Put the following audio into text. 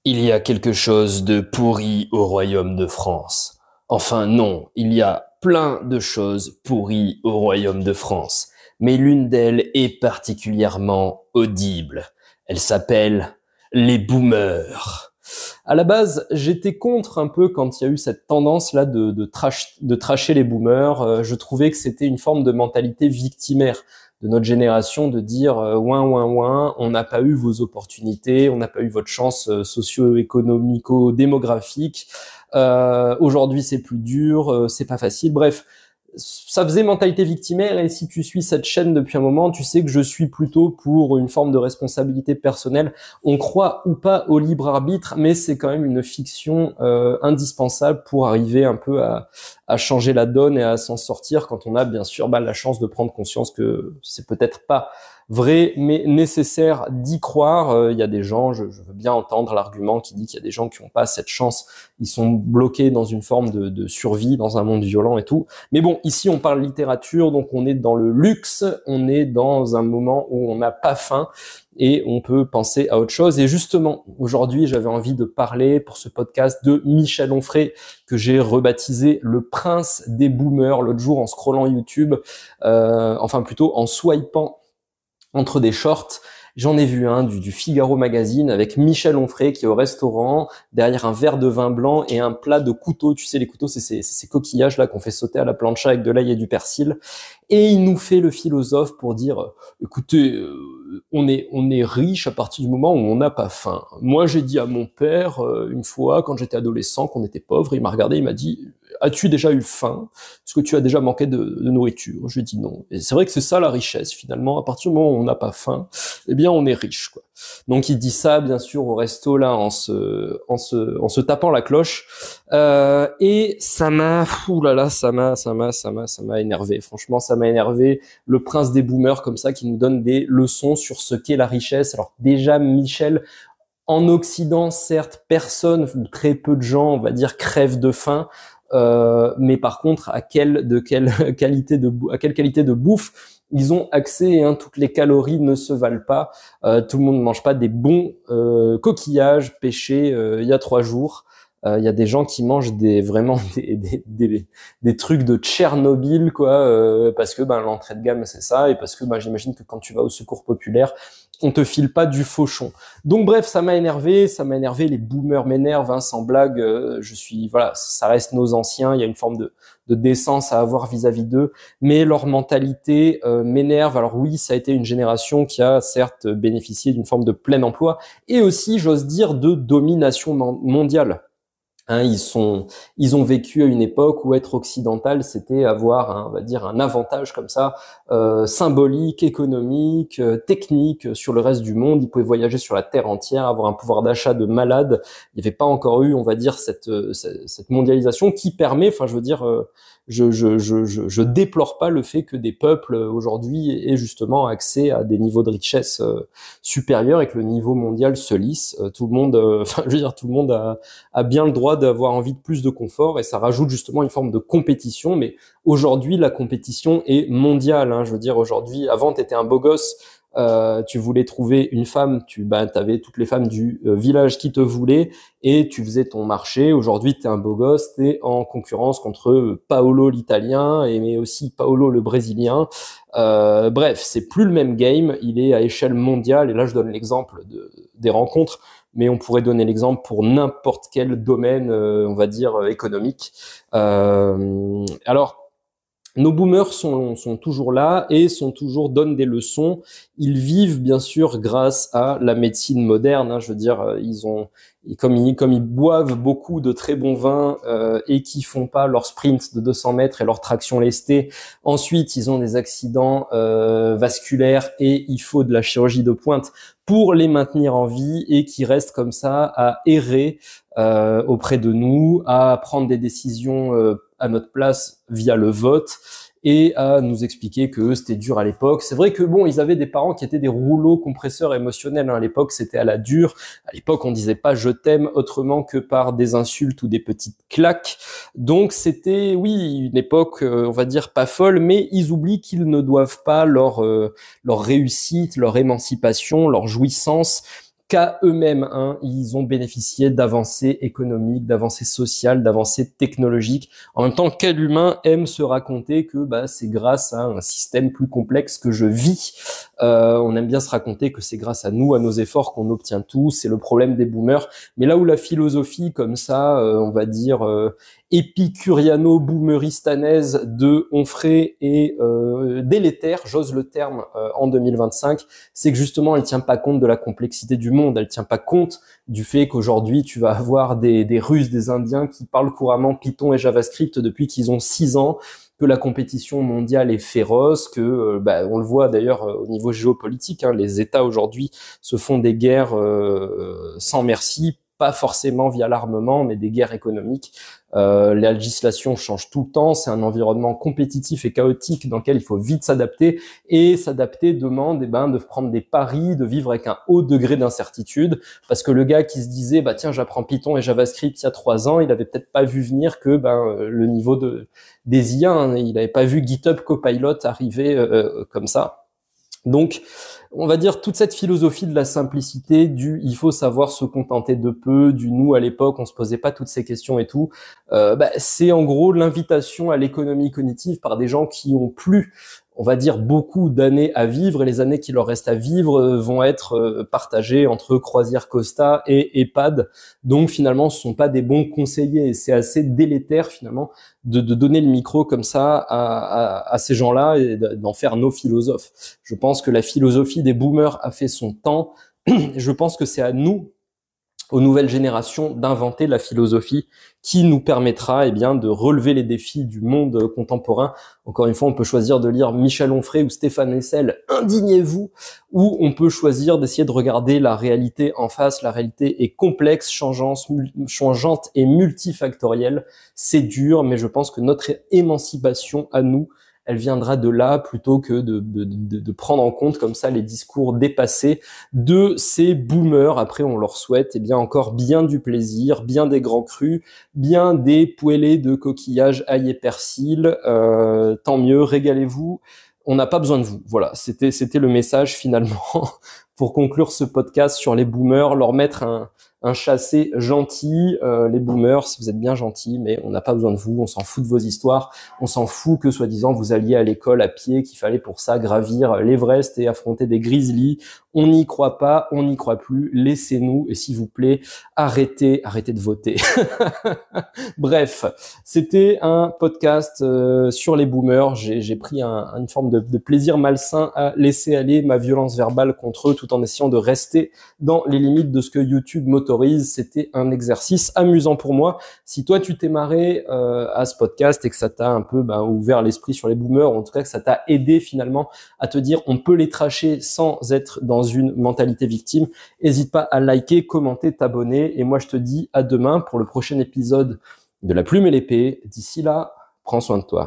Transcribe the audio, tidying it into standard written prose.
Il y a quelque chose de pourri au royaume de France. Enfin non, il y a plein de choses pourries au royaume de France, mais l'une d'elles est particulièrement audible. Elle s'appelle les boomers. À la base, j'étais contre un peu quand il y a eu cette tendance-là de trasher les boomers. Je trouvais que c'était une forme de mentalité victimaire de notre génération de dire ouin ouin ouin, on n'a pas eu vos opportunités, on n'a pas eu votre chance socio-économico-démographique. Aujourd'hui c'est plus dur, c'est pas facile. Bref, ça faisait mentalité victimaire, et si tu suis cette chaîne depuis un moment, tu sais que je suis plutôt pour une forme de responsabilité personnelle. On croit ou pas au libre arbitre, mais c'est quand même une fiction indispensable pour arriver un peu à changer la donne et à s'en sortir quand on a bien sûr la chance de prendre conscience que c'est peut-être pas vrai, mais nécessaire d'y croire. Il y a des gens, je veux bien entendre l'argument qui dit qu'il y a des gens qui n'ont pas cette chance, ils sont bloqués dans une forme de survie, dans un monde violent et tout. Mais bon, ici on parle littérature, donc on est dans le luxe, on est dans un moment où on n'a pas faim et on peut penser à autre chose. Et justement, aujourd'hui, j'avais envie de parler pour ce podcast de Michel Onfray, que j'ai rebaptisé le prince des boomers l'autre jour en scrollant YouTube, enfin plutôt en swipant entre des shorts. J'en ai vu un du Figaro Magazine avec Michel Onfray qui est au restaurant, derrière un verre de vin blanc et un plat de couteaux. Tu sais, les couteaux, c'est ces coquillages là qu'on fait sauter à la plancha avec de l'ail et du persil. Et il nous fait le philosophe pour dire, écoutez, on est riche à partir du moment où on n'a pas faim. Moi, j'ai dit à mon père, une fois, quand j'étais adolescent, qu'on était pauvre, il m'a regardé, il m'a dit, as-tu déjà eu faim? Est-ce que tu as déjà manqué de nourriture? Je lui ai dit non. Et c'est vrai que c'est ça la richesse, finalement. À partir du moment où on n'a pas faim, eh bien, on est riche, quoi. Donc, il dit ça, bien sûr, au resto, là, en se tapant la cloche. Et ça m'a, oulala, ça m'a énervé. Franchement, ça m'a énervé. Le prince des boomers, comme ça, qui nous donne des leçons sur ce qu'est la richesse. Alors, déjà, Michel, en Occident, certes, personne, très peu de gens, on va dire, crèvent de faim. Mais par contre, à quelle qualité de bouffe ils ont accès, hein, toutes les calories ne se valent pas. Tout le monde ne mange pas des bons coquillages pêchés il y a 3 jours. Il y a des gens qui mangent vraiment des trucs de Tchernobyl, quoi, parce que l'entrée de gamme c'est ça, et parce que j'imagine que quand tu vas au secours populaire, on te file pas du fauchon. Donc bref, ça m'a énervé, les boomers m'énervent, hein, sans blague. Voilà, ça reste nos anciens, il y a une forme de décence à avoir vis-à-vis d'eux, mais leur mentalité m'énerve. Alors oui, ça a été une génération qui a certes bénéficié d'une forme de plein emploi, et aussi, j'ose dire, de domination mondiale. Hein, ils ont vécu à une époque où être occidental, c'était avoir, on va dire, un avantage comme ça, symbolique, économique, technique sur le reste du monde. Ils pouvaient voyager sur la terre entière, avoir un pouvoir d'achat de malade. Il n'y avait pas encore eu, on va dire, cette mondialisation qui permet, enfin, je veux dire, je déplore pas le fait que des peuples aujourd'hui aient justement accès à des niveaux de richesse supérieurs et que le niveau mondial se lisse. Tout le monde, enfin, je veux dire, tout le monde a bien le droit d'avoir envie de plus de confort, et ça rajoute justement une forme de compétition. Mais aujourd'hui, la compétition est mondiale, hein. Je veux dire, aujourd'hui, avant, t'étais un beau gosse, tu voulais trouver une femme, t'avais toutes les femmes du village qui te voulaient, et tu faisais ton marché. Aujourd'hui, t'es un beau gosse, t'es en concurrence contre Paolo l'Italien, mais aussi Paolo le Brésilien. Bref, c'est plus le même game, il est à échelle mondiale, et là, je donne l'exemple des rencontres, mais on pourrait donner l'exemple pour n'importe quel domaine, on va dire, économique. Alors, nos boomers sont toujours là et donnent des leçons. Ils vivent bien sûr grâce à la médecine moderne, hein. Je veux dire, comme ils boivent beaucoup de très bons vins et qui font pas leur sprint de 200 mètres et leur traction lestée. Ensuite, ils ont des accidents vasculaires et il faut de la chirurgie de pointe pour les maintenir en vie, et qui restent comme ça à errer auprès de nous, à prendre des décisions à notre place via le vote, et à nous expliquer que c'était dur à l'époque. C'est vrai que bon, ils avaient des parents qui étaient des rouleaux compresseurs émotionnels, hein. À l'époque, c'était à la dure. À l'époque, on disait pas je t'aime autrement que par des insultes ou des petites claques. Donc c'était, oui, une époque, on va dire, pas folle, mais ils oublient qu'ils ne doivent pas leur réussite, leur émancipation, leur jouissance qu'à eux-mêmes, hein, ils ont bénéficié d'avancées économiques, d'avancées sociales, d'avancées technologiques. En même temps, quel humain aime se raconter que c'est grâce à un système plus complexe que je vis. On aime bien se raconter que c'est grâce à nous, à nos efforts qu'on obtient tout. C'est le problème des boomers. Mais là où la philosophie comme ça, on va dire épicuriano-boomeristanaise de Onfray est délétère, j'ose le terme, en 2025, c'est que justement elle tient pas compte de la complexité du monde, elle tient pas compte du fait qu'aujourd'hui tu vas avoir des Russes, des Indiens qui parlent couramment Python et JavaScript depuis qu'ils ont 6 ans, que la compétition mondiale est féroce, que on le voit d'ailleurs au niveau géopolitique, hein, les États aujourd'hui se font des guerres sans merci, pas forcément via l'armement, mais des guerres économiques. La législation change tout le temps, c'est un environnement compétitif et chaotique dans lequel il faut vite s'adapter, et s'adapter demande de prendre des paris, de vivre avec un haut degré d'incertitude, parce que le gars qui se disait tiens, j'apprends Python et JavaScript il y a 3 ans, il avait peut-être pas vu venir que le niveau des IA, hein, il avait pas vu GitHub Copilot arriver comme ça. Donc, on va dire toute cette philosophie de la simplicité, du il faut savoir se contenter de peu, du nous à l'époque on se posait pas toutes ces questions et tout, c'est en gros l'invitation à l'économie cognitive par des gens qui ont plus, on va dire, beaucoup d'années à vivre, et les années qui leur restent à vivre vont être partagées entre Croisière Costa et EHPAD. Donc finalement, ce sont pas des bons conseillers, et c'est assez délétère finalement de donner le micro comme ça à ces gens-là et d'en faire nos philosophes. Je pense que la philosophie des boomers a fait son temps. Je pense que c'est à nous, aux nouvelles générations, d'inventer la philosophie qui nous permettra de relever les défis du monde contemporain. Encore une fois, on peut choisir de lire Michel Onfray ou Stéphane Hessel, Indignez-vous, ou on peut choisir d'essayer de regarder la réalité en face. La réalité est complexe, changeante et multifactorielle. C'est dur, mais je pense que notre émancipation à nous, elle viendra de là, plutôt que de prendre en compte comme ça les discours dépassés de ces boomers. Après, on leur souhaite encore bien du plaisir, bien des grands crus, bien des poêlés de coquillages ail et persil. Tant mieux, régalez-vous. On n'a pas besoin de vous. Voilà, c'était le message finalement pour conclure ce podcast sur les boomers, leur mettre un chassé gentil. Les boomers, vous êtes bien gentils, mais on n'a pas besoin de vous, on s'en fout de vos histoires, on s'en fout que soi-disant vous alliez à l'école à pied, qu'il fallait pour ça gravir l'Everest et affronter des grizzlies. On n'y croit pas, on n'y croit plus, laissez-nous, et s'il vous plaît, arrêtez de voter. Bref, c'était un podcast sur les boomers. J'ai pris une forme de plaisir malsain à laisser aller ma violence verbale contre eux, tout en essayant de rester dans les limites de ce que YouTube m'autorise. C'était un exercice amusant pour moi. Si toi tu t'es marré à ce podcast et que ça t'a un peu ouvert l'esprit sur les boomers, en tout cas que ça t'a aidé finalement à te dire on peut les tracher sans être dans une mentalité victime, n'hésite pas à liker, commenter, t'abonner, et moi je te dis à demain pour le prochain épisode de La Plume et l'Épée. D'ici là, prends soin de toi.